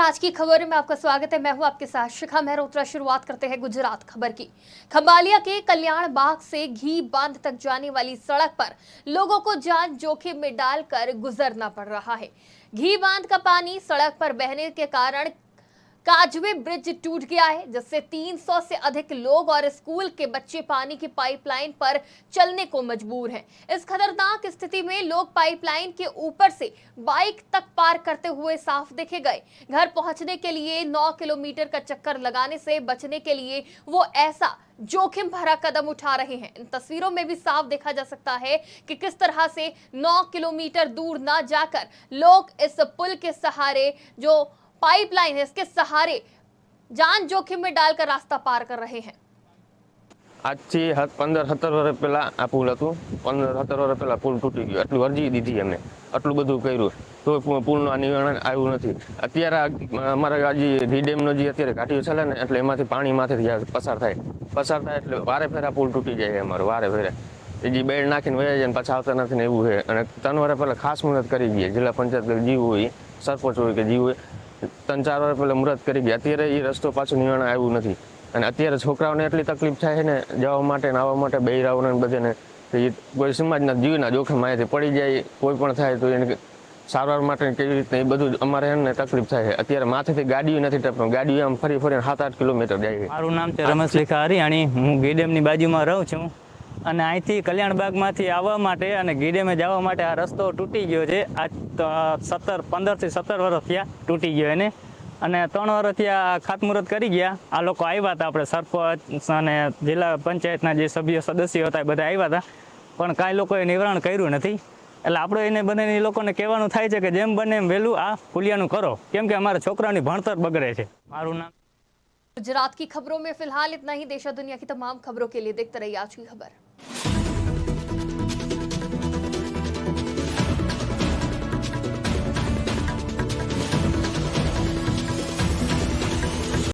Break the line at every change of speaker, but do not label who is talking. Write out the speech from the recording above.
आज की खबर में आपका स्वागत है। मैं हूं आपके साथ शिखा मेहरोत्रा। शुरुआत करते हैं गुजरात खबर की। खंबालिया के कल्याण बाग से घी बांध तक जाने वाली सड़क पर लोगों को जान जोखिम में डालकर गुजरना पड़ रहा है। घी बांध का पानी सड़क पर बहने के कारण काजवे ब्रिज टूट गया है, जिससे 300 से अधिक लोग और स्कूल के बच्चे पानी की पाइपलाइन पर चलने को मजबूर हैं। इस खतरनाक स्थिति में लोग पाइपलाइन के ऊपर से बाइक तक पार करते हुए साफ देखे गए। घर पहुंचने के लिए 9 किलोमीटर का चक्कर लगाने से बचने के लिए वो ऐसा जोखिम भरा कदम उठा रहे हैं। इन तस्वीरों में भी साफ देखा जा सकता है कि किस तरह से 9 किलोमीटर दूर ना जाकर लोग इस पुल के सहारे, जो पाइपलाइन है, इसके सहारे जान जोखिम में डालकर रास्ता पार कर रहे हैं।
आज से 15-17 વર્ષ પહેલા આ પુલ હતું। 15-17 વર્ષ પહેલા પુલ તૂટી ગયો, આટલું અરજી દીધી એમને, આટલું બધું કર્યું તો પુલનું નિવારણ આવ્યું નથી। અત્યારે અમારા આજે ડીડેમનો જે અત્યારે ઘાટીઓ ચાલે ને, એટલે એમાંથી પાણી માથેથી પસાર થાય એટલે વારે ફેરા પુલ તૂટી જાય અમારો, વારે ફેરે એ જે બેડ નાખીને વયા જાય ને પાછા આવતા નથી ને એવું છે। અને 3 વર્ષ પહેલા ખાસ મદદ કરી ગઈ જિલ્લા પંચાયત જીવ હોય, સરપંચ હોય કે જીવ હોય, 3-4 વર્ષ પહેલા મુહૂર્ત કરી ગયા। અત્યારે એ રસ્તો પાછું નિવારણ આવ્યું નથી અને અત્યારે છોકરાઓને એટલી તકલીફ થાય છે ને જવા માટે ને આવવા માટે, બૈરાઓને બધાને, કોઈ સમાજના જીવના જોખમ અહીંયાથી પડી જાય, કોઈ પણ થાય તો એને સારવાર માટે કેવી રીતે એ બધું અમારે એને તકલીફ થાય છે। અત્યારે માથેથી ગાડીઓ નથી ટપતી, ગાડીઓ આમ ફરી 7-8 કિલોમીટર જાય છે।
મારું નામ છે રમેશ લેખા હરિયાણી, હું ગીડેમની બાજુમાં રહું છું અને અહીંથી કલ્યાણબાગમાંથી આવવા માટે અને ગીડેમે જવા માટે આ રસ્તો તૂટી ગયો છે। આજ 15 થી 17 વર્ષ થયા તૂટી ગયો એને, અને 3 વર્ષ થયા ખાતમુહૂર્ત કરી ગયા। આ લોકો આવ્યા હતા, આપણે સરપંચ અને જિલ્લા પંચાયતના જે સદસ્યો હતા એ બધા આવ્યા હતા, પણ કાંઈ લોકોએ નિવારણ કર્યું નથી। એટલે આપણે એને બધાને લોકોને કહેવાનું થાય છે કે જેમ બને એમ વહેલું આ પુલિયાનું કરો, કેમ કે અમારા છોકરાઓની ભણતર બગડે છે। મારું નામ।
गुजरात की खबरों में फिलहाल इतना ही। देश और दुनिया की तमाम खबरों के लिए देखते रहिए आज की खबर।